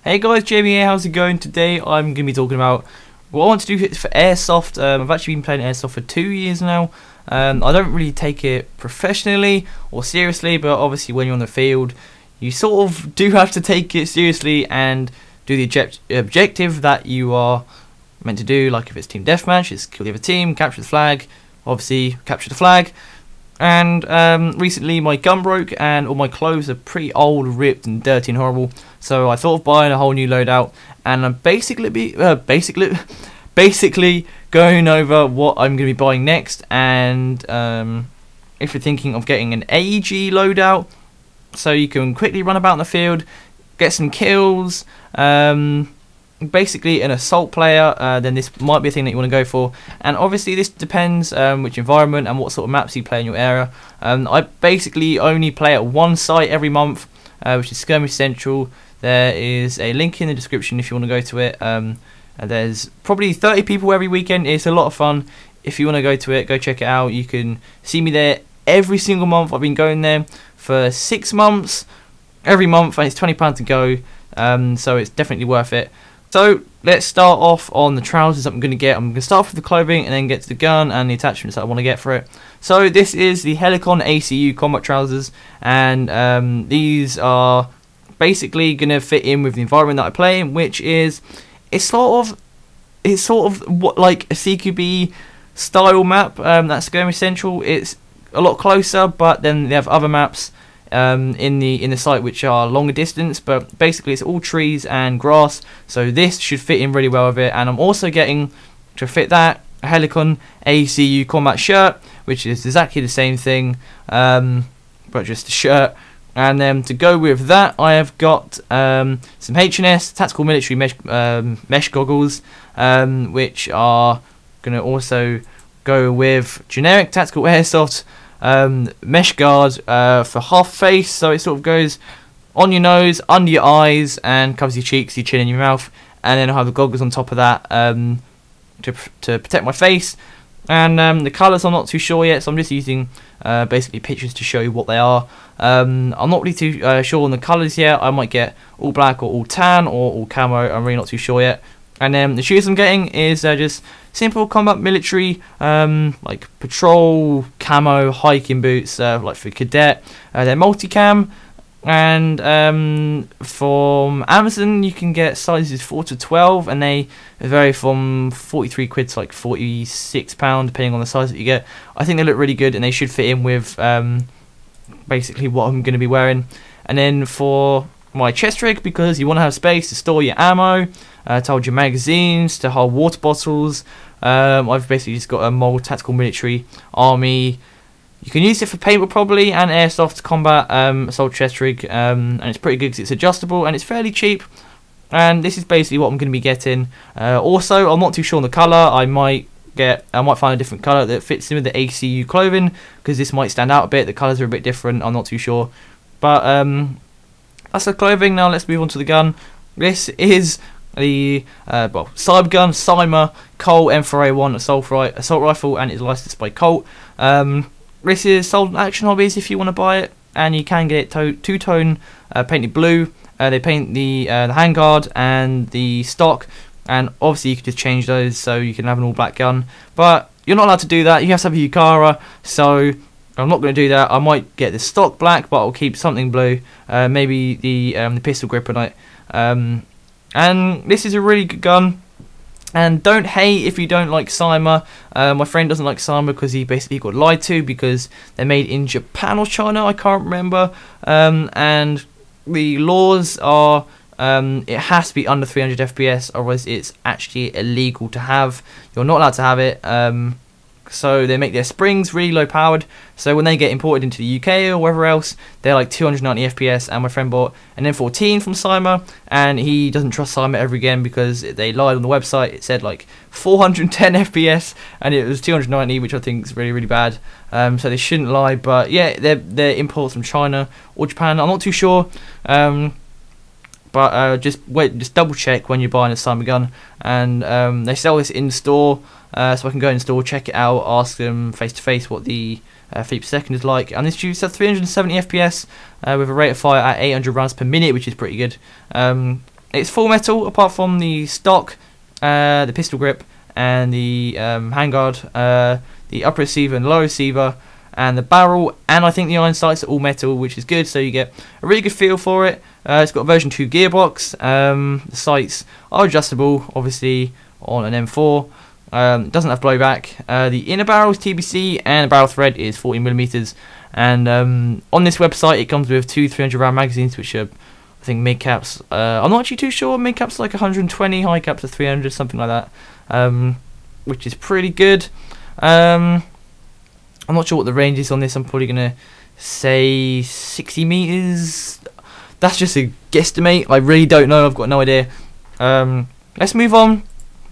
Hey guys, Jamie here, how's it going? Today I'm going to be talking about what I want to do for Airsoft. I've actually been playing Airsoft for 2 years now. I don't really take it professionally or seriously, but obviously when you're on the field, you sort of do have to take it seriously and do the objective that you are meant to do. Like if it's team deathmatch, it's kill the other team, capture the flag, obviously capture the flag. And recently my gun broke and all my clothes are pretty old, ripped and dirty and horrible, so I thought of buying a whole new loadout, and I'm basically going over what I'm going to be buying next. And if you're thinking of getting an AEG loadout so you can quickly run about in the field, get some kills, basically an assault player, then this might be a thing that you want to go for. And obviously this depends which environment and what sort of maps you play in your area. I basically only play at one site every month, which is Skirmish Central. There is a link in the description if you want to go to it. There's probably 30 people every weekend. It's a lot of fun. If you want to go to it, go check it out. You can see me there every single month. I've been going there for 6 months every month, and it's £20 to go, so it's definitely worth it. So let's start off on the trousers that I'm going to get. I'm going to start off with the clothing and then get to the gun and the attachments that I want to get for it. So this is the Helicon ACU combat trousers, and these are basically going to fit in with the environment that I play in, which is it's sort of what like a CQB style map. That's Skirmish Central. It's a lot closer, but then they have other maps in the site which are longer distance, but basically it's all trees and grass, so this should fit in really well with it. And I'm also getting, to fit that, a Helicon ACU combat shirt, which is exactly the same thing, but just a shirt. And then to go with that, I have got some H&S tactical military mesh goggles, which are going to also go with generic tactical airsoft mesh guard for half face, so it sort of goes on your nose, under your eyes, and covers your cheeks, your chin and your mouth. And then I'll have the goggles on top of that to protect my face. And the colours I'm not too sure yet, so I'm just using basically pictures to show you what they are. I'm not really too sure on the colours yet. I might get all black or all tan or all camo, I'm really not too sure yet. And then the shoes I'm getting is just simple combat military, like patrol camo hiking boots, like for cadet. They're multicam, and from Amazon you can get sizes 4 to 12, and they vary from 43 quid to like £46, depending on the size that you get. I think they look really good, and they should fit in with basically what I'm going to be wearing. And then for my chest rig, because you want to have space to store your ammo, to hold your magazines, to hold water bottles. I've basically just got a mold tactical military army. You can use it for paintball probably, and airsoft combat assault chest rig, and it's pretty good because it's adjustable and it's fairly cheap. And this is basically what I'm going to be getting. Also, I'm not too sure on the colour. I might find a different colour that fits in with the ACU clothing, because this might stand out a bit. The colours are a bit different. I'm not too sure, but that's the clothing. Now let's move on to the gun. This is the cyber gun, Cyber Colt M4A1 assault rifle, and it's licensed by Colt. This is sold in Action Hobbies if you want to buy it, and you can get it two-tone painted blue. They paint the handguard and the stock, and obviously you can just change those so you can have an all-black gun. But you're not allowed to do that. You have to have a Yukara, so I'm not going to do that. I might get the stock black, but I'll keep something blue. Maybe the pistol grip on it. And this is a really good gun. And don't hate if you don't like Cyber. My friend doesn't like Cyber because he basically got lied to, because they're made in Japan or China, I can't remember. And the laws are it has to be under 300 FPS, otherwise it's actually illegal to have. You're not allowed to have it. So they make their springs really low powered, so when they get imported into the UK or wherever else, they're like 290 FPS. And my friend bought an M14 from Cyber, and he doesn't trust Cyber ever again because they lied on the website. It said like 410 FPS and it was 290, which I think is really bad. So they shouldn't lie. But yeah, they're imports from China or Japan, I'm not too sure. But just double check when you're buying a Cyber gun. And they sell this in store, so I can go in store, check it out, ask them face to face what the feet per second is like. And this shoots at 370 FPS with a rate of fire at 800 rounds per minute, which is pretty good. it's full metal apart from the stock, the pistol grip, and the handguard, the upper receiver and lower receiver, and the barrel, and I think the iron sights are all metal, which is good, so you get a really good feel for it. It's got a version 2 gearbox. The sights are adjustable, obviously, on an M4. It doesn't have blowback. The inner barrel is TBC, and the barrel thread is 40mm. And on this website, it comes with 2 300-round magazines, which are, I think, mid caps. I'm not actually too sure. Mid caps like 120, high caps are 300, something like that, which is pretty good. I'm not sure what the range is on this. I'm probably gonna say 60 meters. That's just a guesstimate. I really don't know. I've got no idea. Let's move on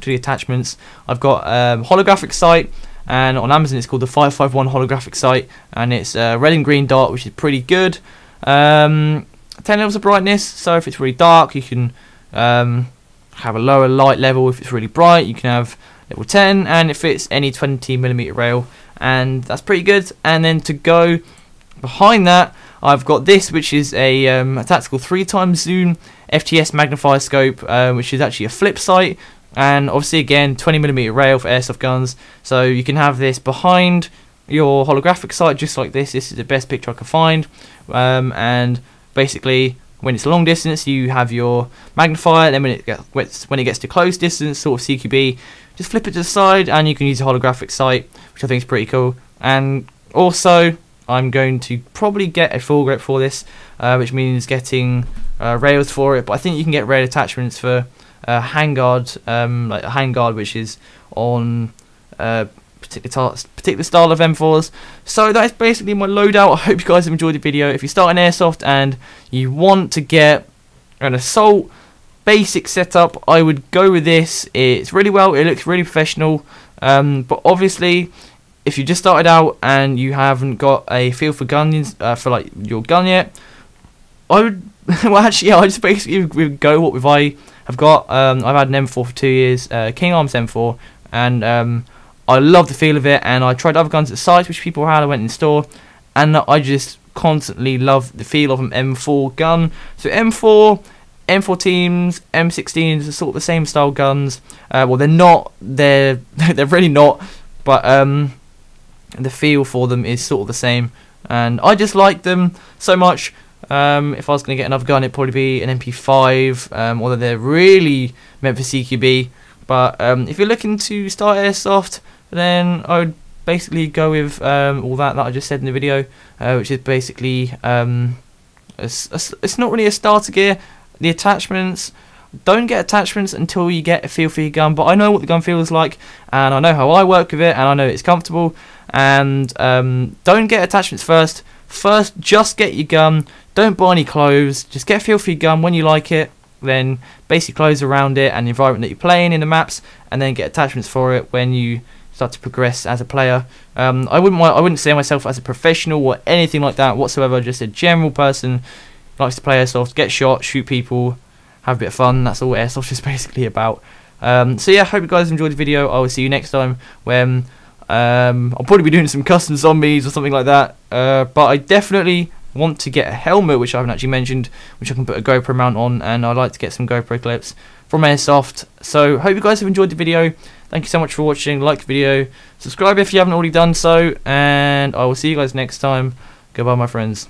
to the attachments. I've got holographic sight, and on Amazon it's called the 551 holographic sight, and it's red and green dot, which is pretty good. 10 levels of brightness, so if it's really dark you can have a lower light level. If it's really bright you can have level 10, and it fits any 20mm rail, and that's pretty good. And then to go behind that, I've got this, which is a tactical 3x zoom FTS magnifier scope, which is actually a flip sight, and obviously again 20mm rail for airsoft guns, so you can have this behind your holographic sight just like this. This is the best picture I could find, and basically when it's long distance you have your magnifier, then when it gets to close distance, sort of CQB, just flip it to the side and you can use a holographic sight, which I think is pretty cool. And also I'm going to probably get a full grip for this, which means getting rails for it, but I think you can get rail attachments for handguard, like a handguard which is on particular style of M4s. So that is basically my loadout. I hope you guys have enjoyed the video. If you start an airsoft and you want to get an assault basic setup, I would go with this. It's really well, it looks really professional, but obviously if you just started out and you haven't got a feel for guns, for like your gun yet, I would well actually yeah, I just basically would go what with I have got. I've had an M4 for 2 years, King Arms M4, and I love the feel of it, and I tried other guns at sites which people had. I went in store and I just constantly love the feel of an M4 gun. So M4 teams, M16s are sort of the same style guns. Well, they're not, they're really not, but the feel for them is sort of the same, and I just like them so much. If I was going to get another gun, it'd probably be an MP5, although they're really meant for CQB. But if you're looking to start airsoft, then I would basically go with all that I just said in the video, which is basically it's not really a starter gear. The attachments, don't get attachments until you get a feel for your gun, but I know what the gun feels like, and I know how I work with it, and I know it's comfortable. And don't get attachments first. Just get your gun. Don't buy any clothes. Just get a feel for your gun. When you like it, then basic clothes around it and the environment that you're playing in the maps, and then get attachments for it when you start to progress as a player. I wouldn't say myself as a professional or anything like that whatsoever. Just a general person who likes to play airsoft, get shot, shoot people, have a bit of fun. That's all airsoft is basically about. So yeah, hope you guys enjoyed the video. I will see you next time when I'll probably be doing some custom zombies or something like that. But I definitely want to get a helmet, which I haven't actually mentioned, which I can put a GoPro mount on, and I'd like to get some GoPro clips from Airsoft. So hope you guys have enjoyed the video. Thank you so much for watching. Like the video, subscribe if you haven't already done so, and I will see you guys next time. Goodbye, my friends.